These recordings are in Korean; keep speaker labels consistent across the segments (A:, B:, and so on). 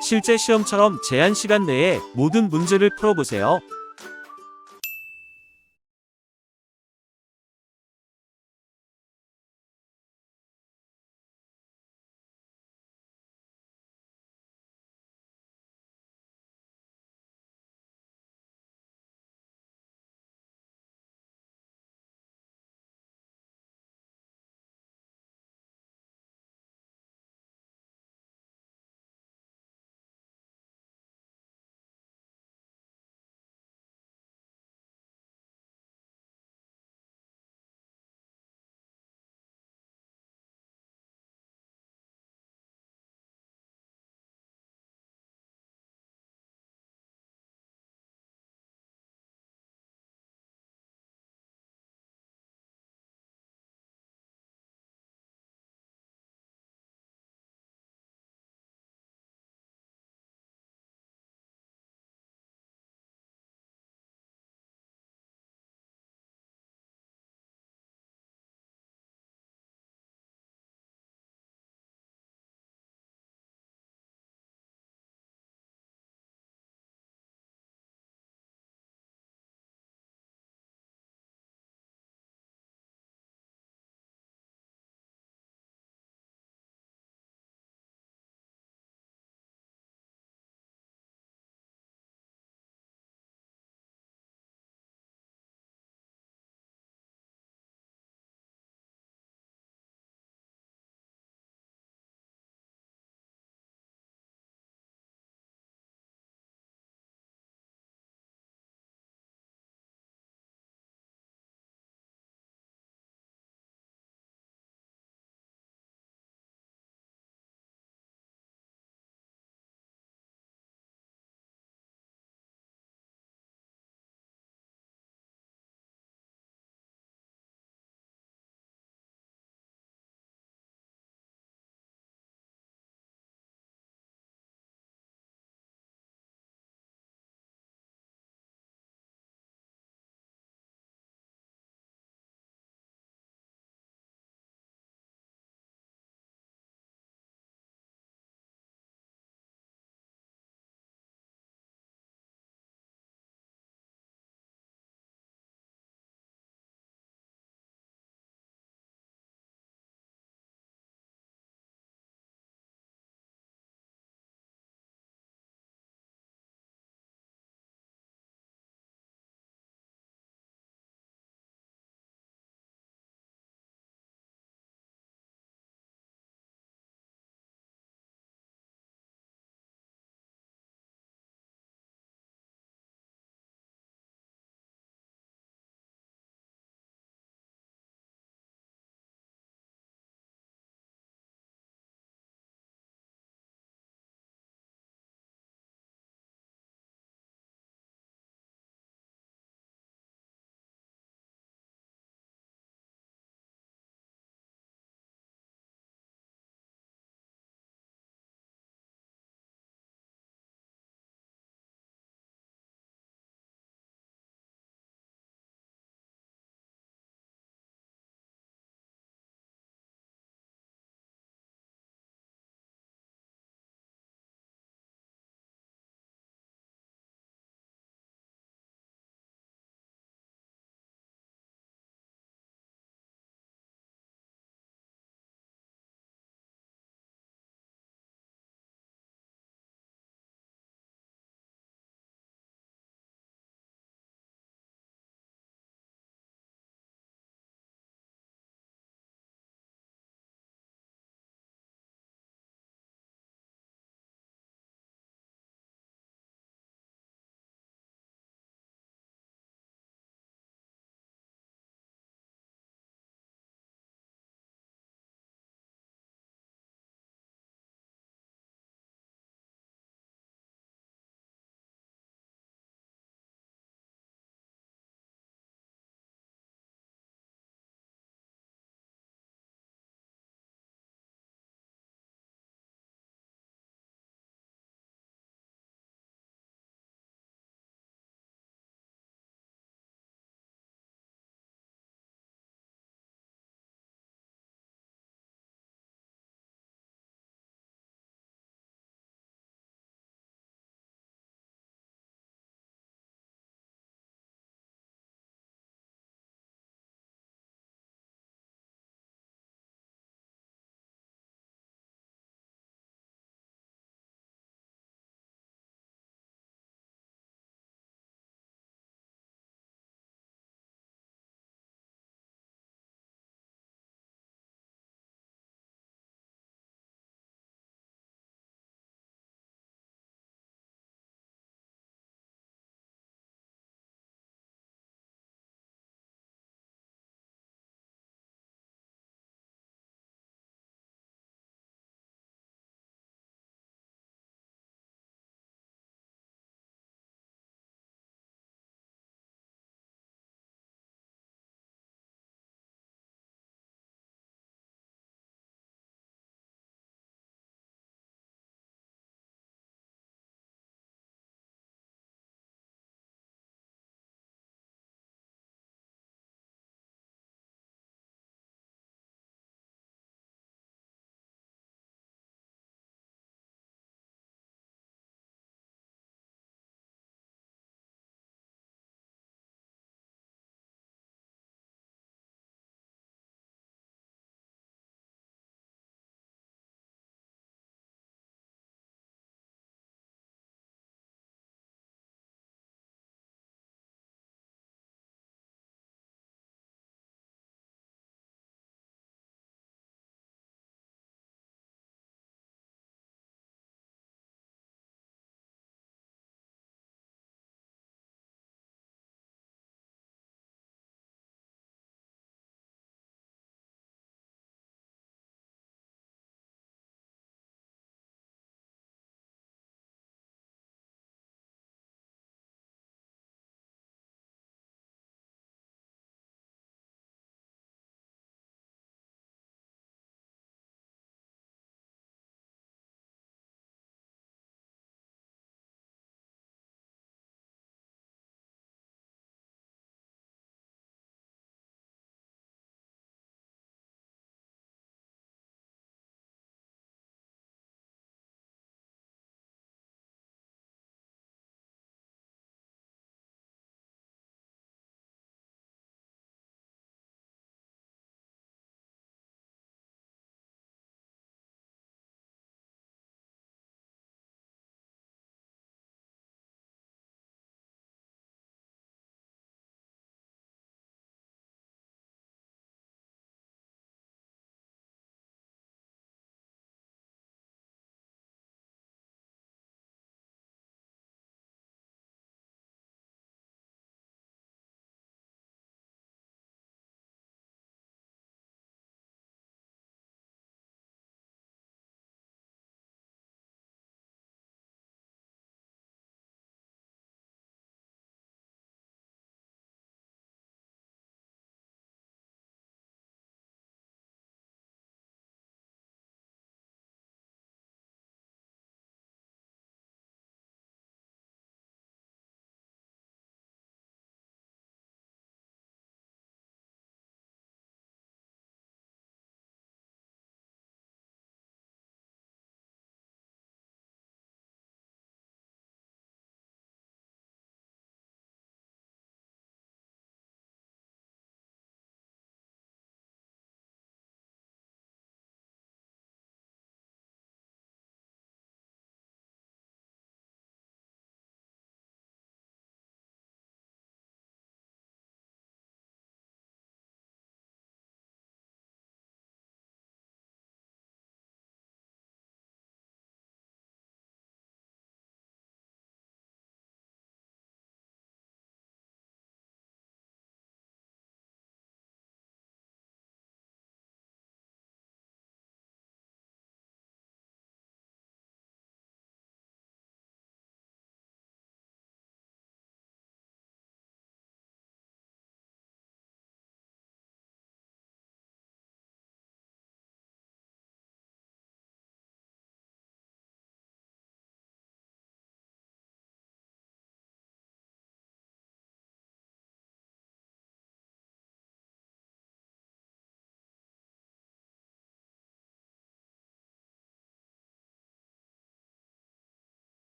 A: 실제 시험처럼 제한 시간 내에 모든 문제를 풀어보세요.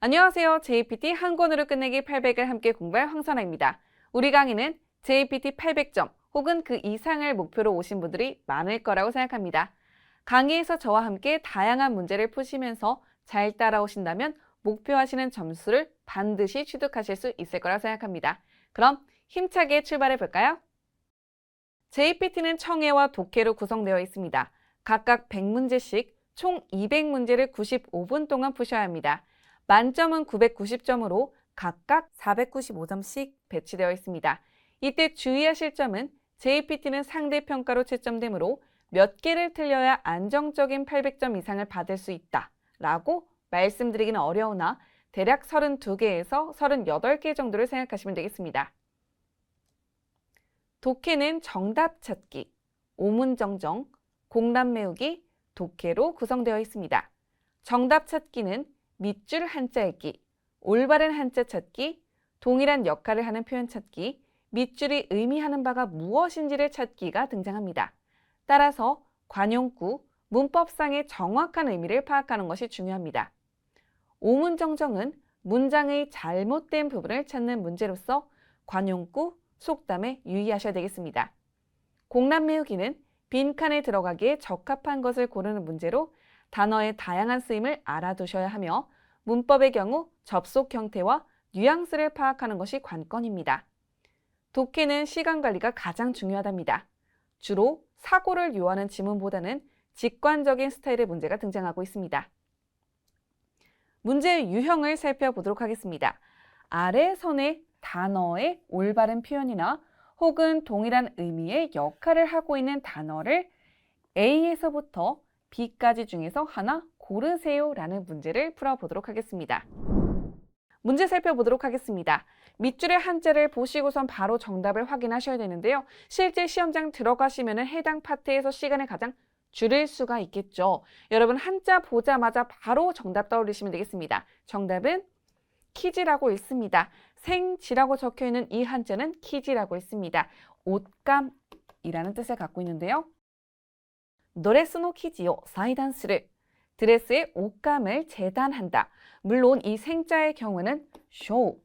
B: 안녕하세요. JPT 한 권으로 끝내기 800을 함께 공부할 황선아입니다. 우리 강의는 JPT 800점 혹은 그 이상을 목표로 오신 분들이 많을 거라고 생각합니다. 강의에서 저와 함께 다양한 문제를 푸시면서 잘 따라오신다면 목표하시는 점수를 반드시 취득하실 수 있을 거라고 생각합니다. 그럼 힘차게 출발해 볼까요? JPT는 청해와 독해로 구성되어 있습니다. 각각 100문제씩 총 200문제를 95분 동안 푸셔야 합니다. 만점은 990점으로 각각 495점씩 배치되어 있습니다. 이때 주의하실 점은 JPT는 상대평가로 채점되므로 몇 개를 틀려야 안정적인 800점 이상을 받을 수 있다 라고 말씀드리기는 어려우나 대략 32개에서 38개 정도를 생각하시면 되겠습니다. 독해는 정답 찾기, 오문정정, 공란 메우기, 독해로 구성되어 있습니다. 정답 찾기는 밑줄 한자 읽기, 올바른 한자 찾기, 동일한 역할을 하는 표현 찾기, 밑줄이 의미하는 바가 무엇인지를 찾기가 등장합니다. 따라서 관용구, 문법상의 정확한 의미를 파악하는 것이 중요합니다. 오문정정은 문장의 잘못된 부분을 찾는 문제로서 관용구, 속담에 유의하셔야 되겠습니다. 공란 메우기는 빈칸에 들어가기에 적합한 것을 고르는 문제로 단어의 다양한 쓰임을 알아두셔야 하며 문법의 경우 접속 형태와 뉘앙스를 파악하는 것이 관건입니다. 독해는 시간 관리가 가장 중요하답니다. 주로 사고를 요하는 지문보다는 직관적인 스타일의 문제가 등장하고 있습니다. 문제의 유형을 살펴보도록 하겠습니다. 아래 선의 단어의 올바른 표현이나 혹은 동일한 의미의 역할을 하고 있는 단어를 A에서부터 B까지 중에서 하나 고르세요 라는 문제를 풀어보도록 하겠습니다. 문제 살펴보도록 하겠습니다. 밑줄의 한자를 보시고선 바로 정답을 확인하셔야 되는데요. 실제 시험장 들어가시면 해당 파트에서 시간을 가장 줄일 수가 있겠죠. 여러분 한자 보자마자 바로 정답 떠올리시면 되겠습니다. 정답은 키지라고 있습니다. 생지라고 적혀있는 이 한자는 키지라고 있습니다. 옷감이라는 뜻을 갖고 있는데요. 드레스노 키지요 사이단스를 드레스의 옷감을 재단한다. 물론 이 생자의 경우는 쇼,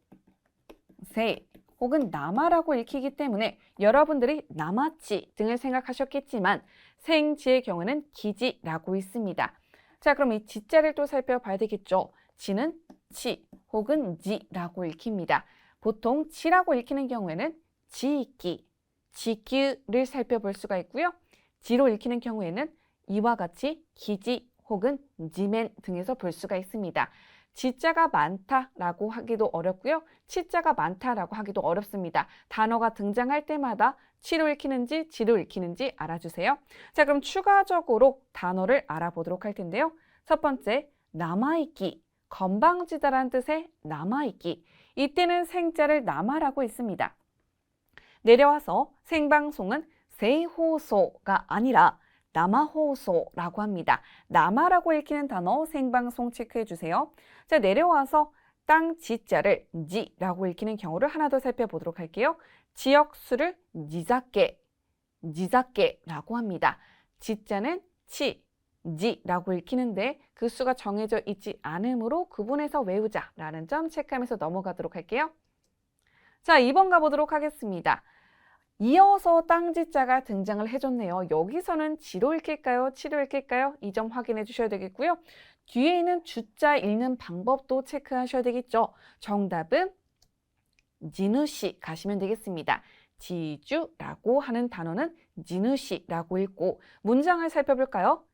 B: 세 혹은 남아라고 읽히기 때문에 여러분들이 남아치 등을 생각하셨겠지만 생지의 경우는 기지라고 있습니다. 자, 그럼 이 지자를 또 살펴봐야 되겠죠. 지는 치 혹은 지라고 읽힙니다. 보통 지라고 읽히는 경우에는 지기, 지규를 살펴볼 수가 있고요. 지로 읽히는 경우에는 이와 같이 기지 혹은 지멘 등에서 볼 수가 있습니다. 지자가 많다라고 하기도 어렵고요. 치자가 많다라고 하기도 어렵습니다. 단어가 등장할 때마다 치로 읽히는지 지로 읽히는지 알아주세요. 자, 그럼 추가적으로 단어를 알아보도록 할 텐데요. 첫 번째, 남아있기, 건방지다라는 뜻의 남아있기. 이때는 생자를 남아라고 있습니다. 내려와서 생방송은 세이호소가 아니라 남아호소라고 합니다. 남아라고 읽히는 단어 생방송 체크해 주세요. 자, 내려와서 땅 지자를 지라고 읽히는 경우를 하나 더 살펴보도록 할게요. 지역수를 지자께라고 합니다. 지자는 치, 지라고 읽히는데 그 수가 정해져 있지 않으므로 구분해서 외우자라는 점 체크하면서 넘어가도록 할게요. 자, 2번 가보도록 하겠습니다. 이어서 땅지자가 등장을 해줬네요. 여기서는 지로 읽힐까요? 치로 읽힐까요? 이 점 확인해 주셔야 되겠고요. 뒤에 있는 주자 읽는 방법도 체크하셔야 되겠죠. 정답은 지누시 가시면 되겠습니다. 지주라고 하는 단어는 지누시라고 읽고 문장을 살펴볼까요?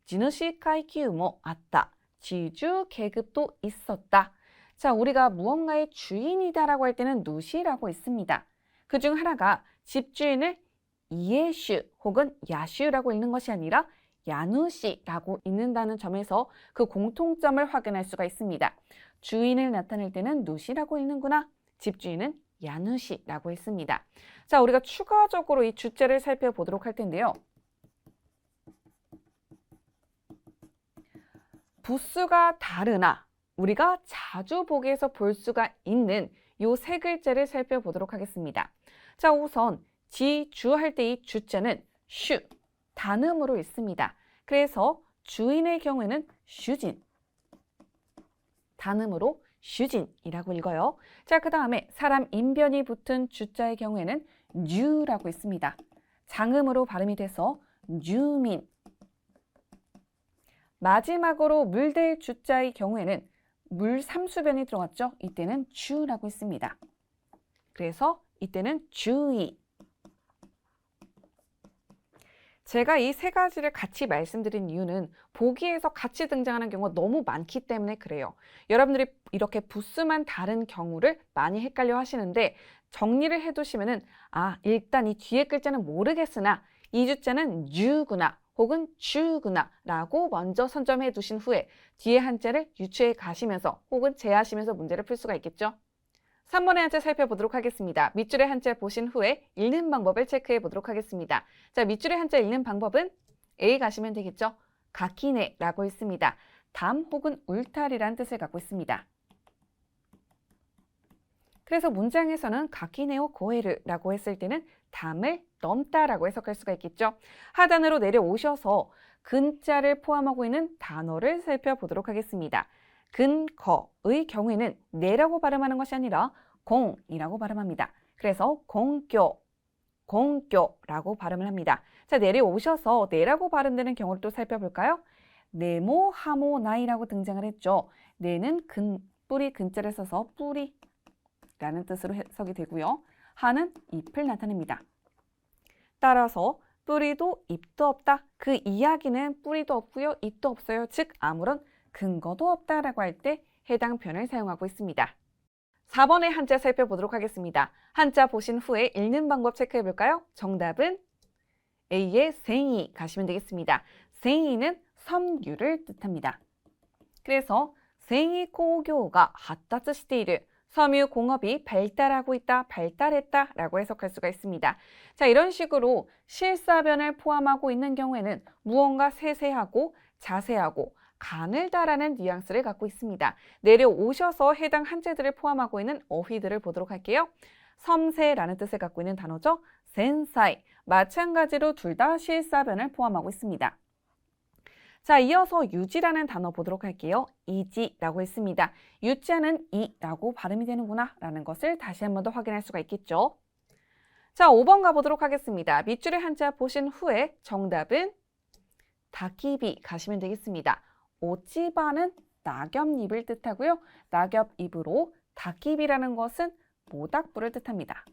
B: 지누시 카이키우모 아따. 지주 계급도 있었다. 자, 우리가 무언가의 주인이다라고 할 때는 누시라고 있습니다. 그중 하나가 집주인을 이에슈 혹은 야슈라고 읽는 것이 아니라 야누시라고 읽는다는 점에서 그 공통점을 확인할 수가 있습니다. 주인을 나타낼 때는 누시라고 읽는구나. 집주인은 야누시라고 했습니다. 자, 우리가 추가적으로 이 주자를 살펴보도록 할 텐데요. 부수가 다르나 우리가 자주 보기에서 볼 수가 있는 요 세 글자를 살펴보도록 하겠습니다. 자, 우선 지주 할 때 이 주자는 슈, 단음으로 있습니다. 그래서 주인의 경우에는 슈진, 단음으로 슈진이라고 읽어요. 자, 그 다음에 사람 인변이 붙은 주자의 경우에는 뉴라고 있습니다. 장음으로 발음이 돼서 뉴민. 마지막으로 물될 주자의 경우에는 물 삼수변이 들어갔죠. 이때는 주라고 있습니다. 그래서 이때는 주의. 제가 이 세 가지를 같이 말씀드린 이유는 보기에서 같이 등장하는 경우가 너무 많기 때문에 그래요. 여러분들이 이렇게 부수만 다른 경우를 많이 헷갈려 하시는데 정리를 해두시면은 일단 이 뒤에 글자는 모르겠으나 이 주자는 유구나 혹은 주구나 라고 먼저 선점해 두신 후에 뒤에 한자를 유추해 가시면서 혹은 제하시면서 문제를 풀 수가 있겠죠. 3번의 한자 살펴보도록 하겠습니다. 밑줄의 한자 보신 후에 읽는 방법을 체크해 보도록 하겠습니다. 자, 밑줄의 한자 읽는 방법은 A 가시면 되겠죠. 가키네라고 있습니다. 담 혹은 울타리라는 뜻을 갖고 있습니다. 그래서 문장에서는 가키네오 고에르라고 했을 때는 담을 넘다라고 해석할 수가 있겠죠. 하단으로 내려오셔서 근자를 포함하고 있는 단어를 살펴보도록 하겠습니다. 근거의 경우에는 네라고 발음하는 것이 아니라 공이라고 발음합니다. 그래서 공교라고 발음을 합니다. 자, 내려오셔서 네라고 발음되는 경우를 또 살펴볼까요? 네모, 하모, 나이라고 등장을 했죠. 네는 뿌리 근자를 써서 뿌리라는 뜻으로 해석이 되고요. 하는 잎을 나타냅니다. 따라서 뿌리도 잎도 없다. 그 이야기는 뿌리도 없고요. 잎도 없어요. 즉 아무런 근거도 없다라고 할 때 해당 표현을 사용하고 있습니다. 4번의 한자 살펴보도록 하겠습니다. 한자 보신 후에 읽는 방법 체크해 볼까요? 정답은 A의 생이 가시면 되겠습니다. 생이는 섬유를 뜻합니다. 그래서 생이 고교가発達している 섬유 공업이 발달하고 있다, 발달했다 라고 해석할 수가 있습니다. 자, 이런 식으로 실사변을 포함하고 있는 경우에는 무언가 세세하고 자세하고 가늘다라는 뉘앙스를 갖고 있습니다. 내려오셔서 해당 한자들을 포함하고 있는 어휘들을 보도록 할게요. 섬세라는 뜻을 갖고 있는 단어죠. 센사이. 마찬가지로 둘 다 실사변을 포함하고 있습니다. 자, 이어서 유지라는 단어 보도록 할게요. 이지라고 했습니다. 유자는 이라고 발음이 되는구나 라는 것을 다시 한 번 더 확인할 수가 있겠죠. 자, 5번 가보도록 하겠습니다. 밑줄의 한자 보신 후에 정답은 다키비 가시면 되겠습니다. 오찌바는 낙엽잎을 뜻하고요. 낙엽잎으로 다키비라는 것은 모닥불을 뜻합니다.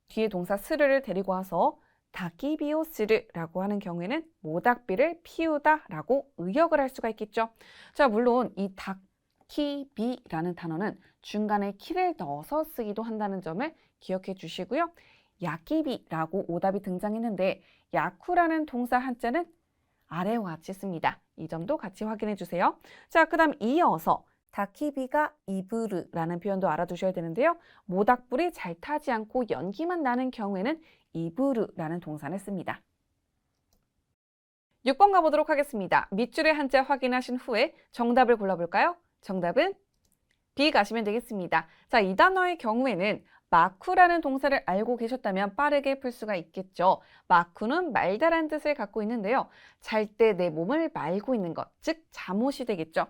B: 뒤에 동사 스르를 데리고 와서 다키비오스르라고 하는 경우에는 모닥비를 피우다라고 의역을 할 수가 있겠죠. 자, 물론 이 다키비라는 단어는 중간에 키를 넣어서 쓰기도 한다는 점을 기억해 주시고요. 야키비라고 오답이 등장했는데 야쿠라는 동사 한자는 아래와 같이 씁니다. 이 점도 같이 확인해 주세요. 자, 그 다음 이어서 다키비가 이브르라는 표현도 알아두셔야 되는데요. 모닥불이 잘 타지 않고 연기만 나는 경우에는 이브르라는 동사를 씁니다. 6번 가보도록 하겠습니다. 밑줄의 한자 확인하신 후에 정답을 골라볼까요? 정답은 B 가시면 되겠습니다. 자, 이 단어의 경우에는 마쿠라는 동사를 알고 계셨다면 빠르게 풀 수가 있겠죠. 마쿠는 말다란 뜻을 갖고 있는데요. 잘 때 내 몸을 말고 있는 것, 즉 잠옷이 되겠죠.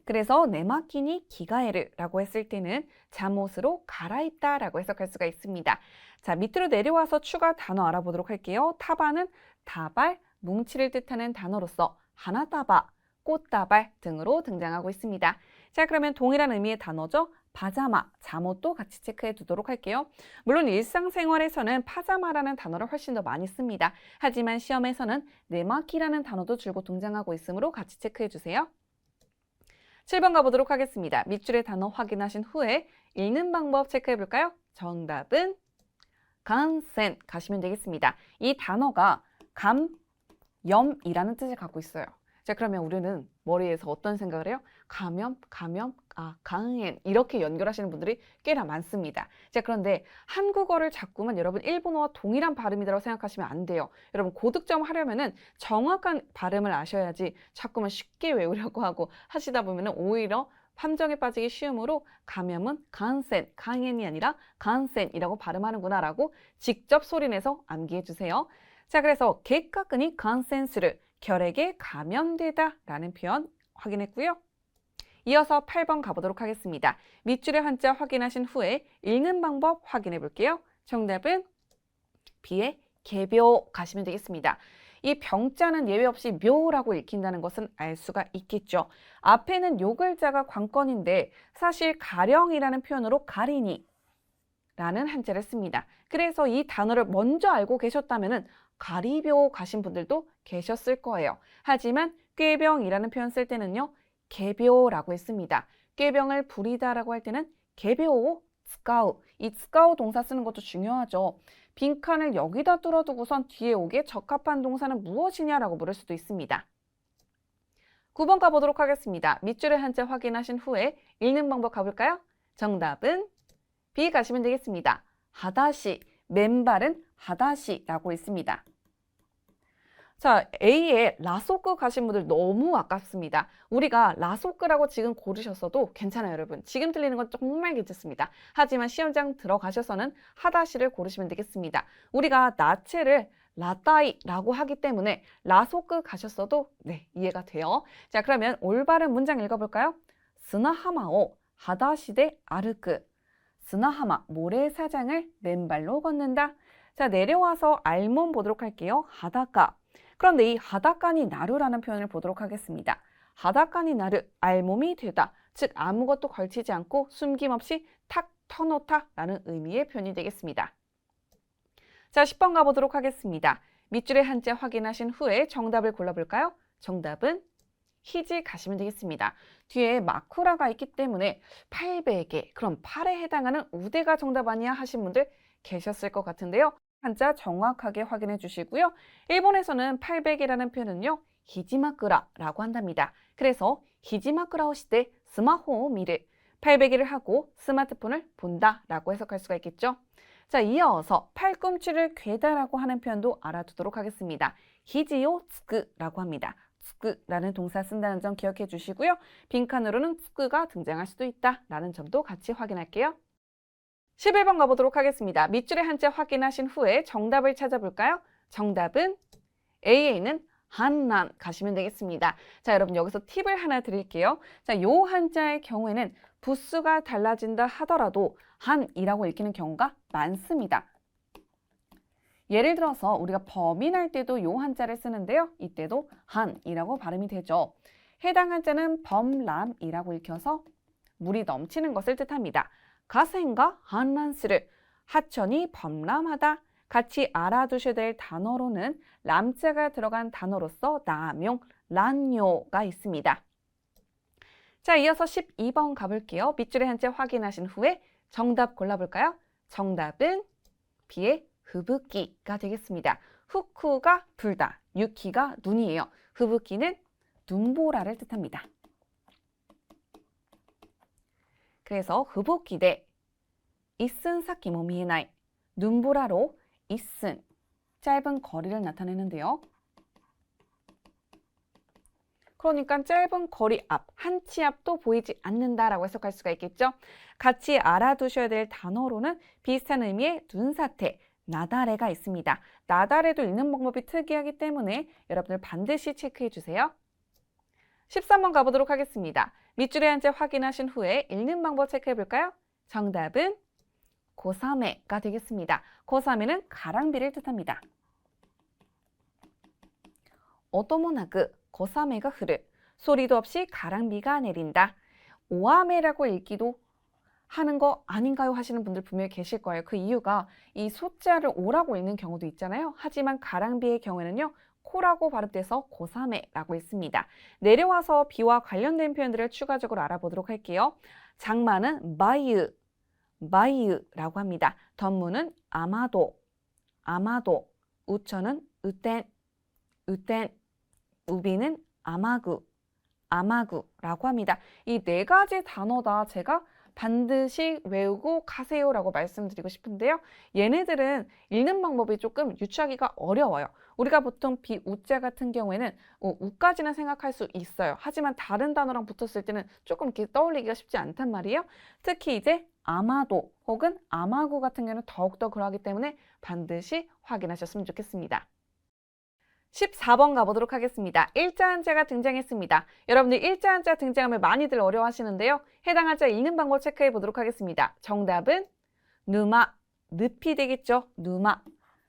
B: 그래서 네마키니 기가에르라고 했을 때는 잠옷으로 갈아입다라고 해석할 수가 있습니다. 자, 밑으로 내려와서 추가 단어 알아보도록 할게요. 타바는 다발, 뭉치를 뜻하는 단어로서 하나다바, 꽃다발 등으로 등장하고 있습니다. 자, 그러면 동일한 의미의 단어죠. 파자마, 잠옷도 같이 체크해 두도록 할게요. 물론 일상생활에서는 파자마라는 단어를 훨씬 더 많이 씁니다. 하지만 시험에서는 네마키라는 단어도 줄곧 등장하고 있으므로 같이 체크해 주세요. 7번 가보도록 하겠습니다. 밑줄의 단어 확인하신 후에 읽는 방법 체크해 볼까요? 정답은 간센 가시면 되겠습니다. 이 단어가 감염이라는 뜻을 갖고 있어요. 자, 그러면 우리는 머리에서 어떤 생각을 해요? 감염, 강엔 이렇게 연결하시는 분들이 꽤나 많습니다. 자, 그런데 한국어를 자꾸만 여러분 일본어와 동일한 발음이라고 생각하시면 안 돼요. 여러분 고득점 하려면은 정확한 발음을 아셔야지 자꾸만 쉽게 외우려고 하고 하시다 보면은 오히려 함정에 빠지기 쉬우므로 감염은 간센, 강엔이 아니라 간센이라고 발음하는구나 라고 직접 소리내서 암기해 주세요. 자, 그래서 객가근이 간센스를 결핵에 감염되다 라는 표현 확인했고요. 이어서 8번 가보도록 하겠습니다. 밑줄의 한자 확인하신 후에 읽는 방법 확인해 볼게요. 정답은 B의 개묘 가시면 되겠습니다. 이 병자는 예외 없이 묘라고 읽힌다는 것은 알 수가 있겠죠. 앞에는 요 글자가 관건인데 사실 가령이라는 표현으로 가리니 라는 한자를 씁니다. 그래서 이 단어를 먼저 알고 계셨다면 가리묘 가신 분들도 계셨을 거예요. 하지만 꾀병이라는 표현 쓸 때는요. 개묘라고 했습니다. 꾀병을 부리다라고 할 때는 개묘, 스카우. 이 스카우 동사 쓰는 것도 중요하죠. 빈칸을 여기다 뚫어두고선 뒤에 오기에 적합한 동사는 무엇이냐라고 물을 수도 있습니다. 9번 가보도록 하겠습니다. 밑줄의 한자 확인하신 후에 읽는 방법 가볼까요? 정답은 B 가시면 되겠습니다. 하다시, 맨발은 하다시라고 있습니다. 자, A에 라소크 가신 분들 너무 아깝습니다. 우리가 라소크라고 지금 고르셨어도 괜찮아요, 여러분. 지금 들리는 건 정말 괜찮습니다. 하지만 시험장 들어가셔서는 하다시를 고르시면 되겠습니다. 우리가 나체를 라따이라고 하기 때문에 라소크 가셨어도 네, 이해가 돼요. 자, 그러면 올바른 문장 읽어볼까요? 스나하마오 하다시대 아르크. 스나하마, 모래사장을 맨발로 걷는다. 자, 내려와서 알몸 보도록 할게요. 하다카. 그런데 이 하다카니 나루라는 표현을 보도록 하겠습니다. 하다카니 나루, 알몸이 되다. 즉 아무것도 걸치지 않고 숨김없이 탁 터놓다라는 의미의 표현이 되겠습니다. 자, 10번 가보도록 하겠습니다. 밑줄의 한자 확인하신 후에 정답을 골라볼까요? 정답은 히지 가시면 되겠습니다. 뒤에 마쿠라가 있기 때문에 800에 그럼 8에 해당하는 우대가 정답 아니야 하신 분들 계셨을 것 같은데요. 한자 정확하게 확인해 주시고요. 일본에서는 800이라는 표현은요. 히지마쿠라라고 한답니다. 그래서 히지마쿠라 시대 스마호 미르 800일을 하고 스마트폰을 본다라고 해석할 수가 있겠죠. 자, 이어서 팔꿈치를 괴다라고 하는 표현도 알아두도록 하겠습니다. 히지요 츠크라고 합니다. 츠크라는 동사 쓴다는 점 기억해 주시고요. 빈칸으로는 츠크가 등장할 수도 있다라는 점도 같이 확인할게요. 11번 가보도록 하겠습니다. 밑줄의 한자 확인하신 후에 정답을 찾아볼까요? 정답은 A에 있는 한난 가시면 되겠습니다. 자, 여러분 여기서 팁을 하나 드릴게요. 자, 요 한자의 경우에는 부수가 달라진다 하더라도 한이라고 읽히는 경우가 많습니다. 예를 들어서 우리가 범인할 때도 요 한자를 쓰는데요. 이때도 한이라고 발음이 되죠. 해당 한자는 범람이라고 읽혀서 물이 넘치는 것을 뜻합니다. 가센가 한란스를 하천이 범람하다. 같이 알아두셔야 될 단어로는 람자가 들어간 단어로서 남용, 란요가 있습니다. 자, 이어서 12번 가볼게요. 밑줄의 한자 확인하신 후에 정답 골라볼까요? 정답은 B의 흐붓기가 되겠습니다. 후쿠가 불다, 유키가 눈이에요. 흐붓기는 눈보라를 뜻합니다. 그래서 흐붓기대 이슨 사키 모 미에나이 눈보라로 이슨 짧은 거리를 나타내는데요. 그러니까 짧은 거리 앞, 한 치 앞도 보이지 않는다라고 해석할 수가 있겠죠. 같이 알아두셔야 될 단어로는 비슷한 의미의 눈사태, 나다레가 있습니다. 나다레도 읽는 방법이 특이하기 때문에 여러분들 반드시 체크해 주세요. 13번 가보도록 하겠습니다. 밑줄의 한자 확인하신 후에 읽는 방법 체크해 볼까요? 정답은 고사메가 되겠습니다. 고사메는 가랑비를 뜻합니다. 오토모나그 고사메가 흐르 소리도 없이 가랑비가 내린다. 오아메라고 읽기도 하는 거 아닌가요? 하시는 분들 분명히 계실 거예요. 그 이유가 이 소자를 오라고 읽는 경우도 있잖아요. 하지만 가랑비의 경우에는요. 코라고 발음돼서 고사메라고 있습니다. 내려와서 비와 관련된 표현들을 추가적으로 알아보도록 할게요. 장마는 마이유라고 합니다. 던무는 아마도, 우천은 으땐, 우비는 아마구라고 합니다. 이 네 가지 단어 다 제가 반드시 외우고 가세요라고 말씀드리고 싶은데요. 얘네들은 읽는 방법이 조금 유추하기가 어려워요. 우리가 보통 비우자 같은 경우에는 우까지는 생각할 수 있어요. 하지만 다른 단어랑 붙었을 때는 조금 이렇게 떠올리기가 쉽지 않단 말이에요. 특히 이제 아마도 혹은 아마구 같은 경우는 더욱더 그러하기 때문에 반드시 확인하셨으면 좋겠습니다. 14번 가보도록 하겠습니다. 일자 한자가 등장했습니다. 여러분들 일자 한자 등장하면 많이들 어려워하시는데요. 해당 한자 읽는 방법 체크해 보도록 하겠습니다. 정답은 누마, 늪이 되겠죠. 누마.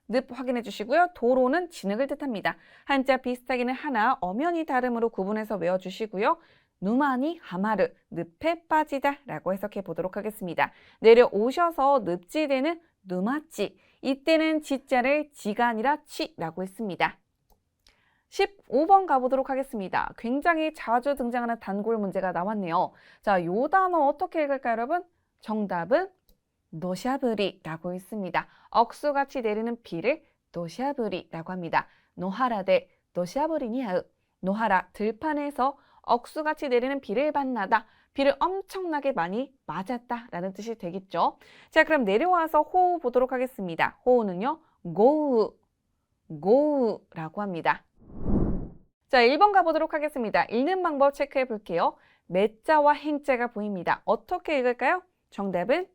B: 늪 확인해 주시고요. 도로는 진흙을 뜻합니다. 한자 비슷하기는 하나 엄연히 다름으로 구분해서 외워주시고요. 누마니 하마르, 늪에 빠지다 라고 해석해 보도록 하겠습니다. 내려오셔서 늪지대는 누마찌, 이때는 지자를 지가 아니라 치라고 했습니다. 15번 가보도록 하겠습니다. 굉장히 자주 등장하는 단골 문제가 나왔네요. 자, 요 단어 어떻게 읽을까요, 여러분? 정답은 노샤브리라고 있습니다. 억수같이 내리는 비를 노샤브리라고 합니다. 노하라데 노샤브리니아으. 노하라, 들판에서 억수같이 내리는 비를 만나다. 비를 엄청나게 많이 맞았다라는 뜻이 되겠죠. 자, 그럼 내려와서 호우 보도록 하겠습니다. 호우는요, 고우, 고우라고 합니다. 자, 1번 가보도록 하겠습니다. 읽는 방법 체크해 볼게요. 매자와 행자가 보입니다. 어떻게 읽을까요? 정답은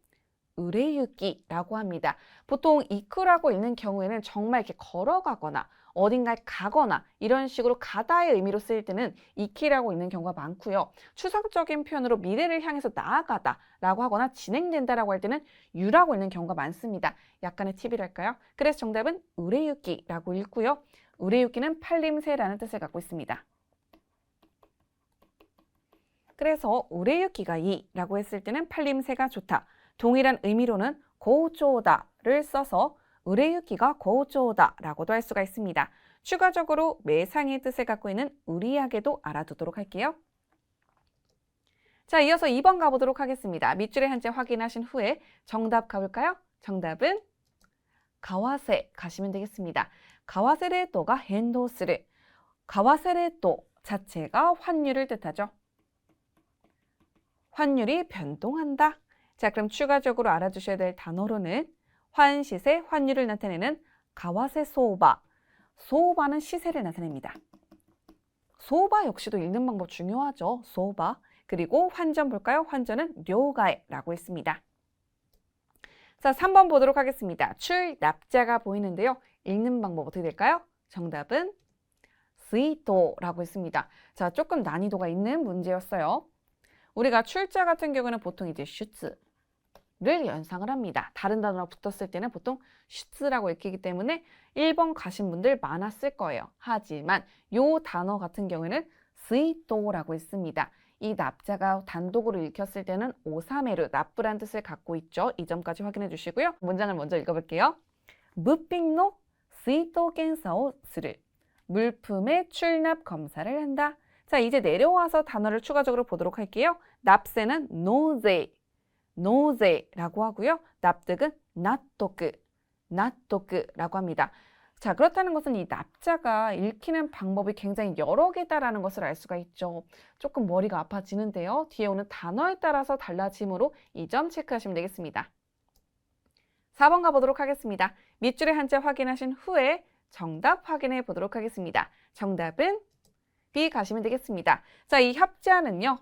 B: 우레유키라고 합니다. 보통 이쿠라고 읽는 경우에는 정말 이렇게 걸어가거나 어딘가에 가거나 이런 식으로 가다의 의미로 쓰일 때는 이키라고 읽는 경우가 많고요. 추상적인 표현으로 미래를 향해서 나아가다 라고 하거나 진행된다라고 할 때는 유라고 읽는 경우가 많습니다. 약간의 팁이랄까요? 그래서 정답은 우레유키라고 읽고요. 우레유키는 팔림새라는 뜻을 갖고 있습니다. 그래서 우레유키가 이라고 했을 때는 팔림새가 좋다. 동일한 의미로는 고우쪼다를 써서 우레유키가 고우쪼다라고도 할 수가 있습니다. 추가적으로 매상의 뜻을 갖고 있는 우리야게도 알아두도록 할게요. 자, 이어서 2번 가보도록 하겠습니다. 밑줄의 한자 확인하신 후에 정답 가볼까요? 정답은 가와세 가시면 되겠습니다. 가와세레토가 헨도스를, 가와세레토 자체가 환율을 뜻하죠. 환율이 변동한다. 자, 그럼 추가적으로 알아두셔야 될 단어로는 환시세, 환율을 나타내는 가와세 소바. 소바는 시세를 나타냅니다. 소바 역시도 읽는 방법 중요하죠. 소바. 그리고 환전 볼까요? 환전은 료가에라고 했습니다. 자, 3번 보도록 하겠습니다. 출, 납자가 보이는데요. 읽는 방법 어떻게 될까요? 정답은 스이토라고 했습니다. 자, 조금 난이도가 있는 문제였어요. 우리가 출자 같은 경우는 보통 이제 슈츠를 연상을 합니다. 다른 단어가 붙었을 때는 보통 슈츠라고 읽히기 때문에 1번 가신 분들 많았을 거예요. 하지만 이 단어 같은 경우에는 스이토라고 있습니다. 이 납자가 단독으로 읽혔을 때는 오사메르, 나쁘란 뜻을 갖고 있죠. 이 점까지 확인해 주시고요. 문장을 먼저 읽어볼게요. 무핑노 스이토 겐사오 스를, 물품의 출납 검사를 한다. 자, 이제 내려와서 단어를 추가적으로 보도록 할게요. 납세는 노제, 노제라고 하고요. 납득은 나토크, 나토크라고 합니다. 자, 그렇다는 것은 이 납자가 읽히는 방법이 굉장히 여러 개다라는 것을 알 수가 있죠. 조금 머리가 아파지는데요. 뒤에 오는 단어에 따라서 달라지므로 이 점 체크하시면 되겠습니다. 4번 가보도록 하겠습니다. 밑줄의 한자 확인하신 후에 정답 확인해 보도록 하겠습니다. 정답은 B 가시면 되겠습니다. 자, 이 협자는요,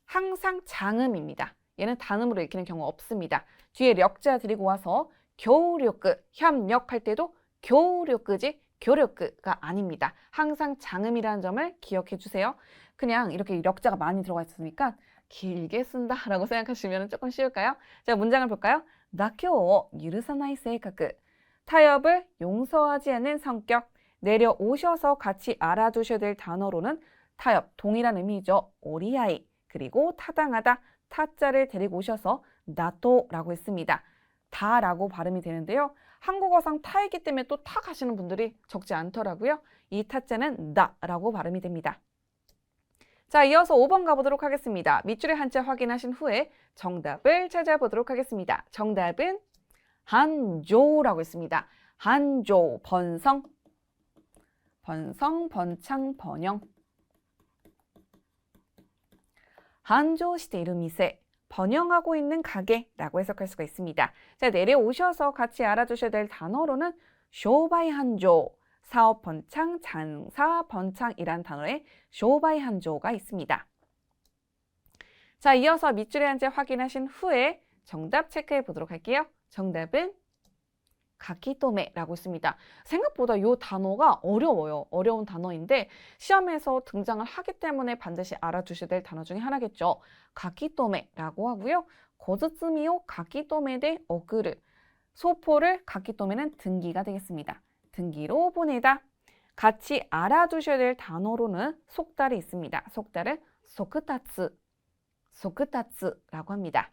B: 항상 장음입니다. 얘는 단음으로 읽히는 경우 없습니다. 뒤에 력자 드리고 와서 교류끄, 협력할 때도 교류끄지 교류끄가 아닙니다. 항상 장음이라는 점을 기억해 주세요. 그냥 이렇게 력자가 많이 들어가 있으니까 길게 쓴다라고 생각하시면 조금 쉬울까요? 자, 문장을 볼까요? 나쿄 유르사나이 세이카쿠, 타협을 용서하지 않는 성격. 내려오셔서 같이 알아두셔야 될 단어로는 타협, 동일한 의미죠. 오리아이, 그리고 타당하다, 타자를 데리고 오셔서 나토라고 했습니다. 다라고 발음이 되는데요. 한국어상 타이기 때문에 또 타 가시는 분들이 적지 않더라고요. 이 타자는 나라고 발음이 됩니다. 자, 이어서 5번 가보도록 하겠습니다. 밑줄의 한자 확인하신 후에 정답을 찾아보도록 하겠습니다. 정답은 한조라고 했습니다. 한조, 번성, 번성, 번창, 번영. 한조시대 이루 미세, 번영하고 있는 가게라고 해석할 수가 있습니다. 자, 내려오셔서 같이 알아두셔야 될 단어로는 쇼바이 한조, 사업 번창, 장사 번창이란 단어에 쇼바이 한조가 있습니다. 자, 이어서 밑줄의 한자 확인하신 후에 정답 체크해 보도록 할게요. 정답은 가키토메라고 있습니다. 생각보다 이 단어가 어려워요. 어려운 단어인데 시험에서 등장을 하기 때문에 반드시 알아두셔야 될 단어 중에 하나겠죠. 가키토메라고 하고요. 고즈츠미오 가키토메 데 오쿠르. 소포를 가키토메는 등기가 되겠습니다. 등기로 보내다. 같이 알아두셔야 될 단어로는 속달이 있습니다. 속달은 소크타츠, 소크타츠라고 합니다.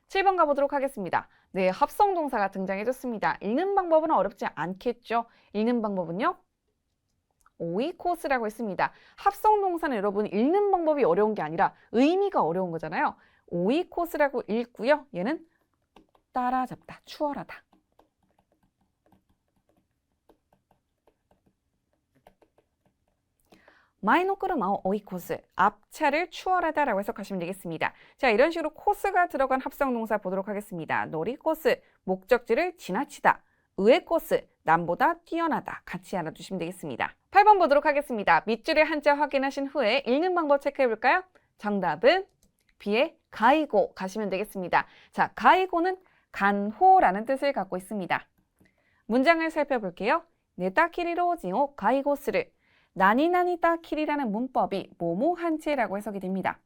B: 7번 가보도록 하겠습니다. 네, 합성동사가 등장해줬습니다. 읽는 방법은 어렵지 않겠죠? 읽는 방법은요? 오이코스라고 했습니다. 합성동사는 여러분 읽는 방법이 어려운 게 아니라 의미가 어려운 거잖아요. 오이코스라고 읽고요. 얘는 따라잡다, 추월하다. 마이노 크루마오 오이코스, 앞차를 추월하다라고 해석하시면 되겠습니다. 자, 이런 식으로 코스가 들어간 합성동사 보도록 하겠습니다. 놀이코스, 목적지를 지나치다. 우에코스, 남보다 뛰어나다. 같이 알아두시면 되겠습니다. 8번 보도록 하겠습니다. 밑줄의 한자 확인하신 후에 읽는 방법 체크해 볼까요? 정답은 B의 가이고 가시면 되겠습니다. 자, 가이고는 간호라는 뜻을 갖고 있습니다. 문장을 살펴볼게요. 네타키리로 지오 가이고스를. 나니나니다 키리라는 문법이 뭐뭐한 채라고 해석이 됩니다.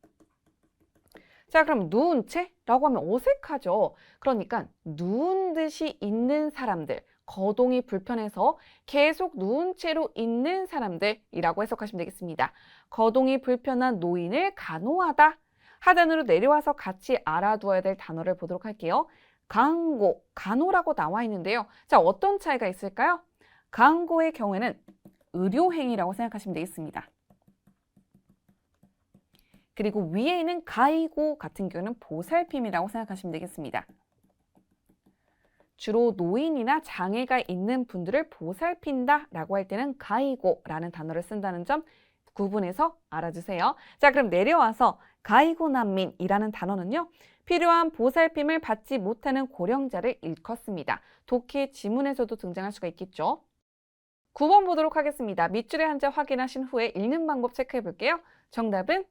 B: 자, 그럼 누운 채라고 하면 어색하죠. 그러니까 누운 듯이 있는 사람들, 거동이 불편해서 계속 누운 채로 있는 사람들이라고 해석하시면 되겠습니다. 거동이 불편한 노인을 간호하다. 하단으로 내려와서 같이 알아두어야 될 단어를 보도록 할게요. 간고, 간호라고 나와 있는데요. 자, 어떤 차이가 있을까요? 간고의 경우에는 의료행위라고 생각하시면 되겠습니다. 그리고 위에 있는 가이고 같은 경우는 보살핌이라고 생각하시면 되겠습니다. 주로 노인이나 장애가 있는 분들을 보살핀다 라고 할 때는 가이고라는 단어를 쓴다는 점 구분해서 알아주세요. 자, 그럼 내려와서 가이고 난민이라는 단어는요. 필요한 보살핌을 받지 못하는 고령자를 일컫습니다. 독해 지문에서도 등장할 수가 있겠죠. 9번 보도록 하겠습니다. 밑줄의 한자 확인하신 후에 읽는 방법 체크해 볼게요. 정답은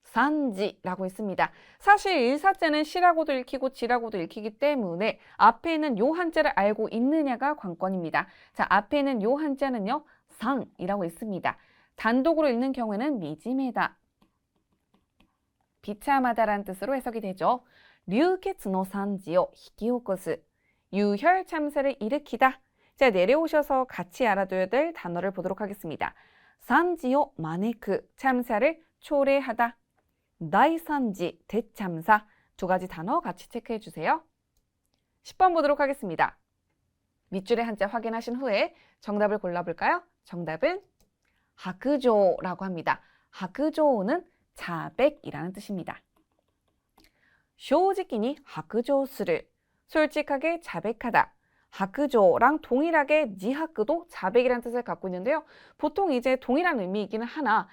B: 산지라고 있습니다. 사실 일사자는 시라고도 읽히고 지라고도 읽히기 때문에 앞에 있는 요 한자를 알고 있느냐가 관건입니다. 자, 앞에 있는 요 한자는요. 상이라고 있습니다. 단독으로 읽는 경우에는 미지메다, 비참하다라는 뜻으로 해석이 되죠. 류케츠노 산지요 히키오코스, 유혈 참사를 일으키다. 자, 내려오셔서 같이 알아둬야 될 단어를 보도록 하겠습니다. 산지요 마네크, 참사를 초래하다. 다이산지, 대참사. 두 가지 단어 같이 체크해 주세요. 10번 보도록 하겠습니다. 밑줄의 한자 확인하신 후에 정답을 골라볼까요? 정답은 하크조라고 합니다. 하크조는 자백이라는 뜻입니다. 쇼지키니 하크조스를, 솔직하게 자백하다. 하크조랑 동일하게 니하크도 자백이라는 뜻을 갖고 있는데요. 보통 이제 동일한 의미이기는 하나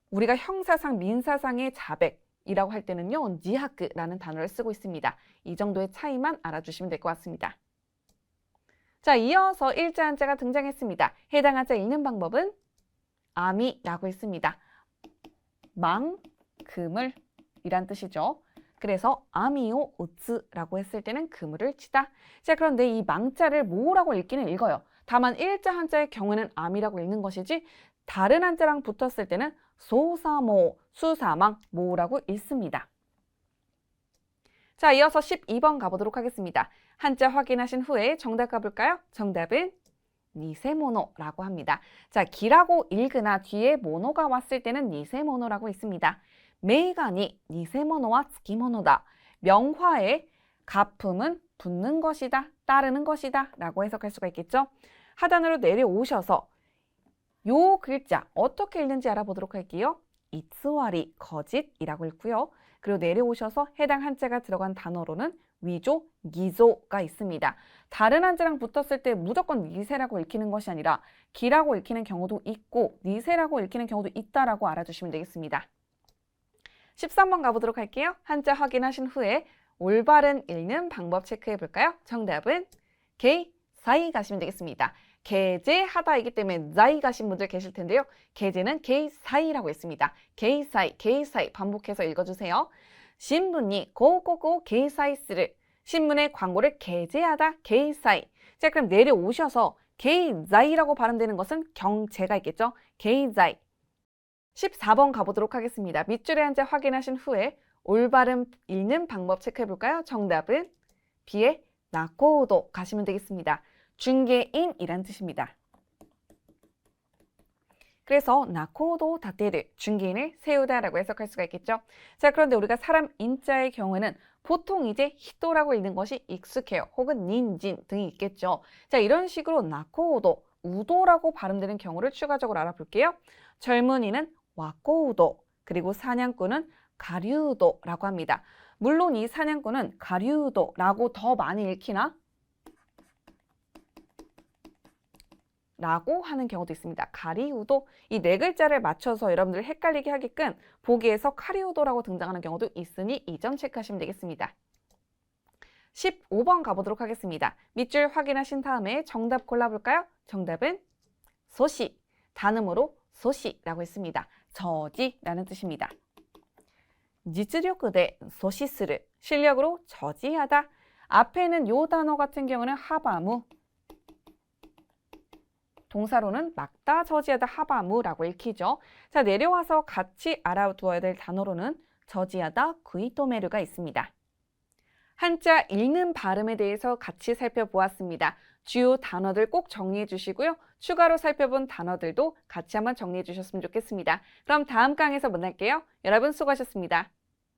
B: 우리가 형사상, 민사상의 자백이라고 할 때는요. 니하크라는 단어를 쓰고 있습니다. 이 정도의 차이만 알아주시면 될 것 같습니다. 자, 이어서 일자 한자가 등장했습니다. 해당 한자 읽는 방법은 아미라고 했습니다. 그물 이란 뜻이죠. 그래서 아미오 우츠라고 했을 때는 그물을 치다. 자, 그런데 이 망자를 모라고 읽기는 읽어요. 다만 일자 한자의 경우에는 아미라고 읽는 것이지 다른 한자랑 붙었을 때는 소사모, 수사망, 모라고 읽습니다. 자, 이어서 12번 가보도록 하겠습니다. 한자 확인하신 후에 정답 가볼까요? 정답은 니세모노라고 합니다. 자, 기라고 읽으나 뒤에 모노가 왔을 때는 니세모노라고 있습니다. 메이가니 니세모노와 츠키모노다. 명화에 가품은 붙는 것이다, 따르는 것이다 라고 해석할 수가 있겠죠. 하단으로 내려오셔서 요 글자 어떻게 읽는지 알아보도록 할게요. 이츠와리, 거짓이라고 읽고요. 그리고 내려오셔서 해당 한자가 들어간 단어로는 위조, 기조가 있습니다. 다른 한자랑 붙었을 때 무조건 니세라고 읽히는 것이 아니라 기라고 읽히는 경우도 있고 니세라고 읽히는 경우도 있다라고 알아주시면 되겠습니다. 13번 가보도록 할게요. 한자 확인하신 후에 올바른 읽는 방법 체크해 볼까요? 정답은 게이, 사이 가시면 되겠습니다. 게제하다이기 때문에 자이 가신 분들 계실 텐데요. 게제는 게이 사이라고 했습니다. 게이 사이 반복해서 읽어주세요. 신분이 고고고 게이 사이스를, 신문에 광고를 게재하다, 게이사이. 자, 그럼 내려오셔서 게이자이라고 발음되는 것은 경제가 있겠죠? 게이자이. 14번 가보도록 하겠습니다. 밑줄에 한자 확인하신 후에 올바른 읽는 방법 체크해 볼까요? 정답은 B의 나코도 가시면 되겠습니다. 중개인이란 뜻입니다. 그래서 나코도 다테르, 중개인을 세우다라고 해석할 수가 있겠죠. 자, 그런데 우리가 사람 인자의 경우에는 보통 이제 히토라고 읽는 것이 익숙해요. 혹은 닌진 등이 있겠죠. 자, 이런 식으로 나코도, 우도라고 발음되는 경우를 추가적으로 알아볼게요. 젊은이는 와코우도, 그리고 사냥꾼은 가류도라고 합니다. 물론 이 사냥꾼은 가류도라고 더 많이 읽히나? 라고 하는 경우도 있습니다. 가리우도, 이 네 글자를 맞춰서 여러분들 헷갈리게 하게끔 보기에서 카리우도라고 등장하는 경우도 있으니 이 점 체크하시면 되겠습니다. 15번 가보도록 하겠습니다. 밑줄 확인하신 다음에 정답 골라볼까요? 정답은 소시, 단음으로 소시라고 했습니다. 저지라는 뜻입니다. 지츠력대 소시스르, 실력으로 저지하다. 앞에는 요 단어 같은 경우는 하바무, 동사로는 막다, 저지하다, 하바무라고 읽히죠. 자, 내려와서 같이 알아두어야 될 단어로는 저지하다, 구이토메르가 있습니다. 한자 읽는 발음에 대해서 같이 살펴보았습니다. 주요 단어들 꼭 정리해 주시고요. 추가로 살펴본 단어들도 같이 한번 정리해 주셨으면 좋겠습니다. 그럼 다음 강에서 만날게요. 여러분 수고하셨습니다.